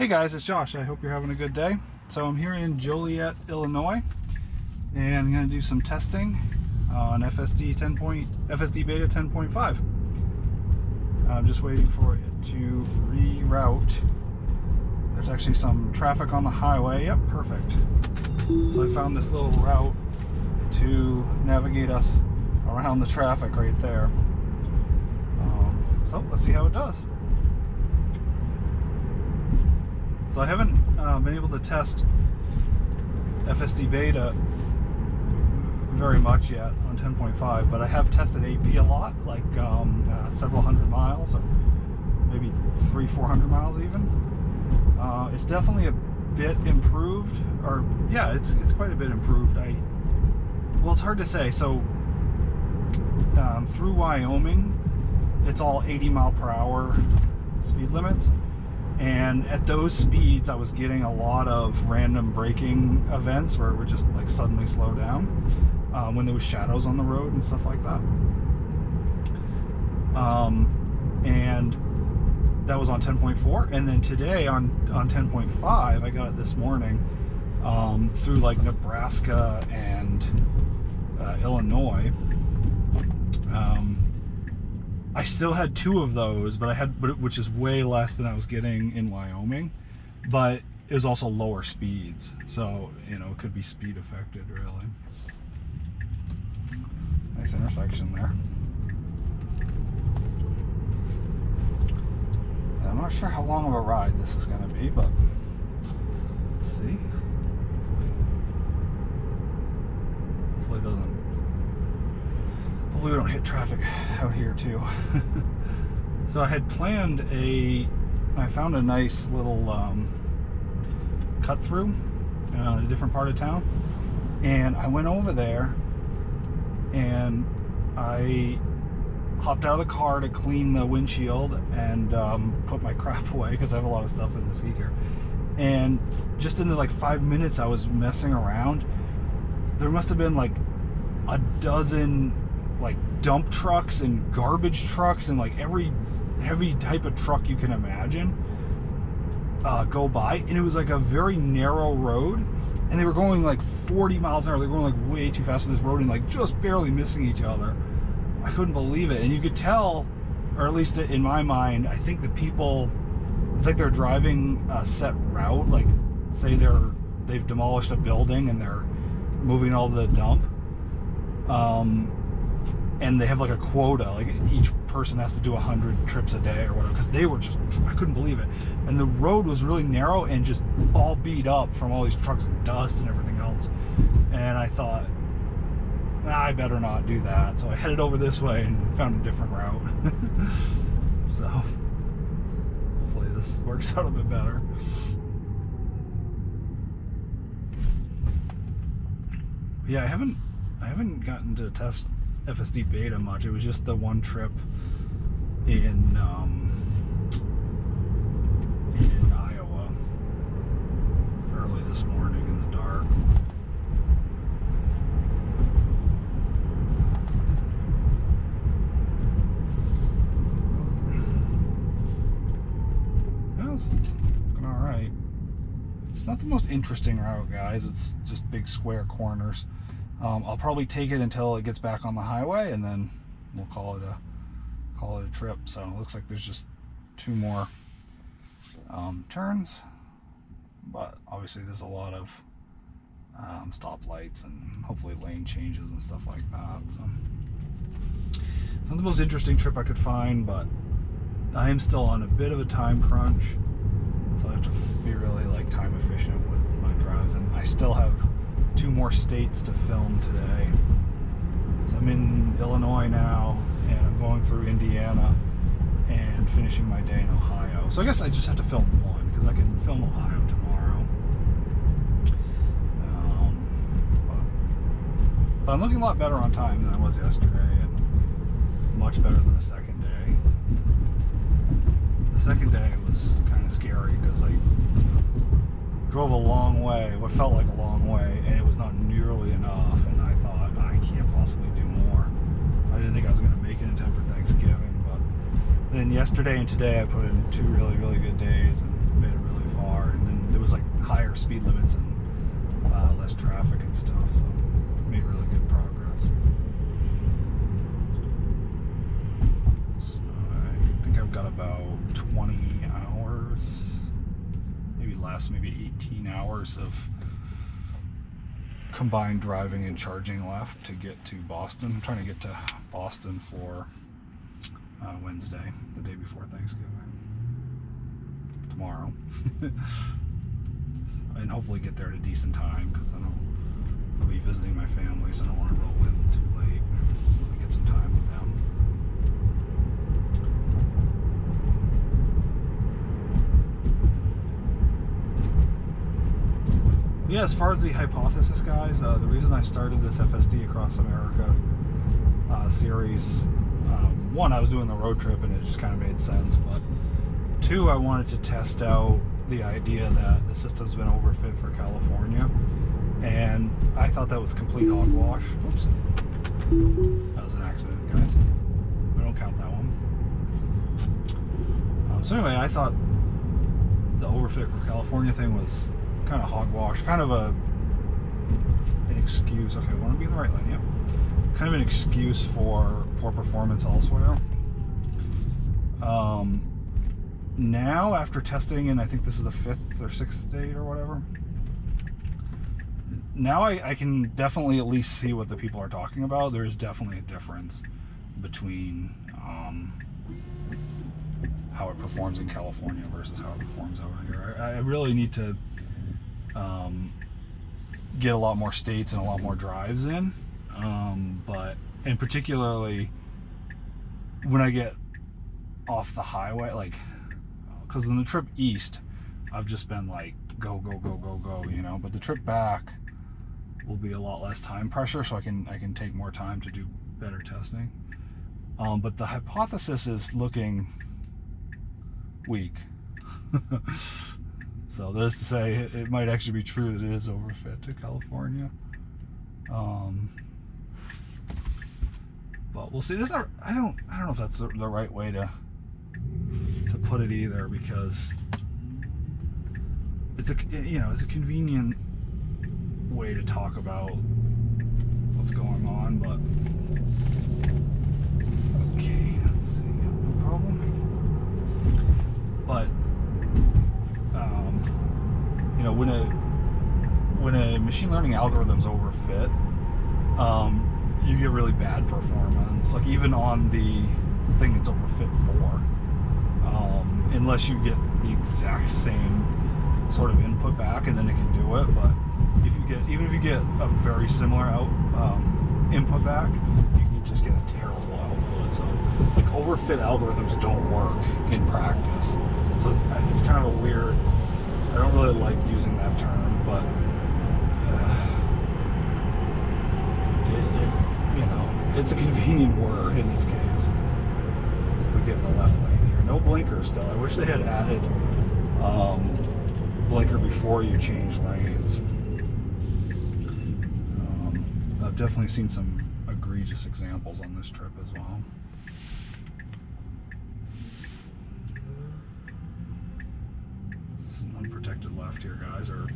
Hey guys, it's Josh. I hope you're having a good day. So I'm here in Joliet, Illinois, and I'm going to do some testing on FSD beta 10.5. I'm just waiting for it to reroute. There's actually some traffic on the highway. Yep, perfect. So I found this little route to navigate us around the traffic right there. So let's see how it does. So I haven't been able to test FSD beta very much yet on 10.5, but I have tested AP a lot, like several hundred miles, or maybe 300-400 miles even. It's definitely a bit improved, or yeah, it's quite a bit improved. Well, it's hard to say. So through Wyoming, it's all 80 mile per hour speed limits. And at those speeds, I was getting a lot of random braking events where it would just like suddenly slow down when there was shadows on the road and stuff like that. And that was on 10.4. And then today on 10.5, I got it this morning through like Nebraska and Illinois. I still had 2 of those, which is way less than I was getting in Wyoming, but it was also lower speeds, so you know it could be speed affected really. Nice intersection there. And I'm not sure how long of a ride this is going to be, but let's see. Hopefully it doesn't. Hopefully we don't hit traffic out here too. So I had planned I found a nice little cut through in a different part of town, and I went over there and I hopped out of the car to clean the windshield and put my crap away because I have a lot of stuff in the seat here. And just in the like 5 minutes I was messing around, there must have been like a dozen like dump trucks and garbage trucks and like every heavy type of truck you can imagine go by, and it was like a very narrow road, and they were going like 40 miles an hour. They were going like way too fast on this road and like just barely missing each other. I couldn't believe it. And you could tell, or at least in my mind, I think the people, it's like they're driving a set route, like say they've demolished a building and they're moving all the dump, and they have like a quota, like each person has to do 100 trips a day or whatever, because they were just, I couldn't believe it. And the road was really narrow and just all beat up from all these trucks and dust and everything else. And I thought, nah, I better not do that. So I headed over this way and found a different route. So hopefully this works out a bit better. Yeah, I haven't gotten to test FSD beta much. It was just the one trip in Iowa early this morning in the dark. That was looking all right. It's not the most interesting route, guys. It's just big square corners. I'll probably take it until it gets back on the highway, and then we'll call it a trip. So it looks like there's just 2 more turns, but obviously there's a lot of stoplights and hopefully lane changes and stuff like that. So it's not the most interesting trip I could find, but I am still on a bit of a time crunch, so I have to be really like time efficient with my drives, and I still have 2 more states to film today. So I'm in Illinois now, and I'm going through Indiana and finishing my day in Ohio. So I guess I just have to film 1, because I can film Ohio tomorrow. But I'm looking a lot better on time than I was yesterday, and much better than the second day. The second day was kind of scary because I drove a long way, what felt like a long way, and it was not nearly enough, and I thought, I can't possibly do more. I didn't think I was going to make it in time for Thanksgiving, but then yesterday and today I put in 2 really, really good days and made it really far. higher speed limits and less traffic and stuff. So made really good progress. So I think I've got about 20 hours, maybe less, maybe 18 hours of combined driving and charging left to get to Boston. I'm trying to get to Boston for Wednesday, the day before Thanksgiving. Tomorrow. And hopefully get there at a decent time, because I'll be visiting my family, so I don't want to roll in too late. I want to get some time with them. Yeah, as far as the hypothesis, guys, the reason I started this FSD Across America series, one, I was doing the road trip and it just kind of made sense, but two, I wanted to test out the idea that the system's been overfit for California, and I thought that was complete hogwash. Oops. That was an accident, guys. We don't count that one. So anyway, I thought the overfit for California thing was kind of hogwash, kind of an excuse. Okay, I want to be in the right lane, yep. Kind of an excuse for poor performance elsewhere. Now, after testing, and I think this is the 5th or 6th date or whatever, now I can definitely at least see what the people are talking about. There is definitely a difference between how it performs in California versus how it performs over here. I really need to get a lot more states and a lot more drives in, and particularly when I get off the highway, like, because in the trip east I've just been like go, you know, but the trip back will be a lot less time pressure, so I can take more time to do better testing. But the hypothesis is looking weak. So that is to say, it might actually be true that it is overfit to California. But we'll see. I don't know if that's the right way to put it either, because it's a convenient way to talk about what's going on, but okay, let's see, no problem. But you know, when a machine learning algorithm's overfit, you get really bad performance, like even on the thing it's overfit for, unless you get the exact same sort of input back, and then it can do it. But even if you get a very similar input back, you can just get a terrible output. So like overfit algorithms don't work in practice. So it's kind of a weird, I don't really like using that term, but you know, it's a convenient word in this case. So if we get in the left lane here, no blinker still. I wish they had added blinker before you change lanes. I've definitely seen some egregious examples on this trip as well. This is an unprotected left here, guys, or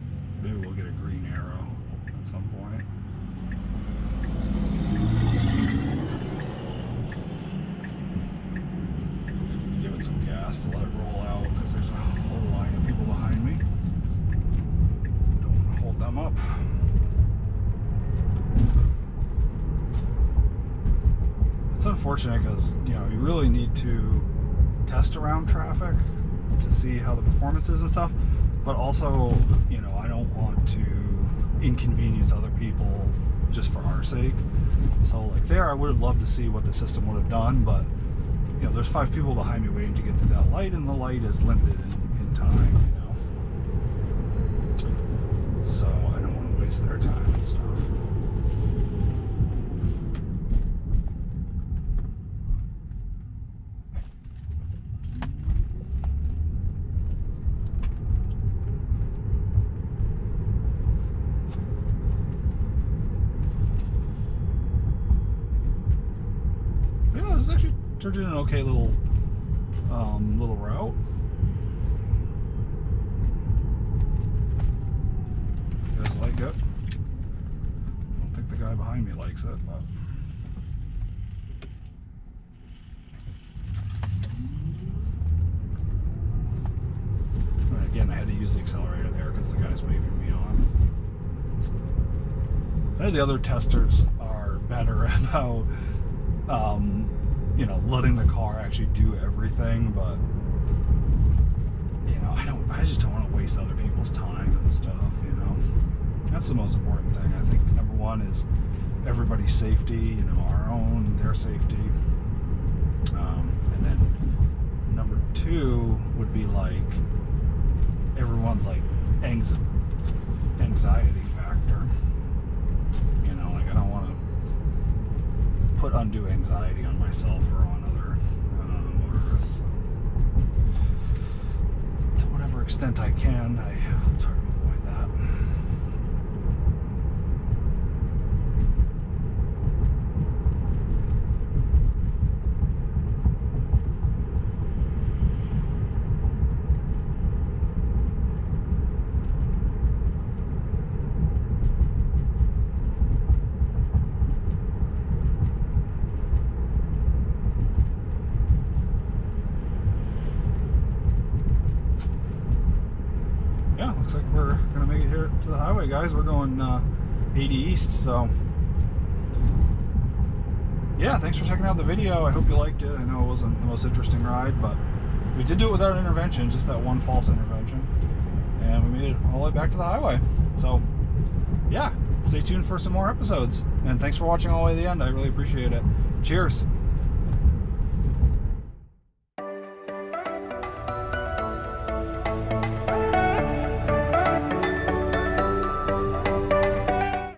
maybe we'll get a green arrow at some point. Give it some gas to let it roll out, because there's a whole line of people behind me. Don't want to hold them up. It's unfortunate because, you know, you really need to test around traffic to see how the performance is and stuff, but also, you know, I don't want to inconvenience other people just for our sake. So like there, I would have loved to see what the system would have done, but you know, there's 5 people behind me waiting to get to that light, and the light is limited in time, you know. So I don't want to waste their time and stuff. Yeah, this is actually turned in an okay little route. like it. I don't think the guy behind me likes it, but and again, I had to use the accelerator there because the guy's waving me on. I know the other testers are better about you know, letting the car actually do everything, but you know, I just don't want to waste other people's time and stuff, you know. That's the most important thing. I think number one is everybody's safety, you know, our own, their safety. And then number two would be like everyone's like anxiety factor. You know, like I don't want to put undue anxiety on myself or on other motorists. To whatever extent I can, I will try to avoid that. Yeah, looks like we're gonna make it here to the highway, guys. We're going 80 east, so yeah, thanks for checking out the video. I hope you liked it. I know it wasn't the most interesting ride, but we did do it without intervention, just that one false intervention, and we made it all the way back to the highway. So yeah, stay tuned for some more episodes, and thanks for watching all the way to the end. I really appreciate it. Cheers.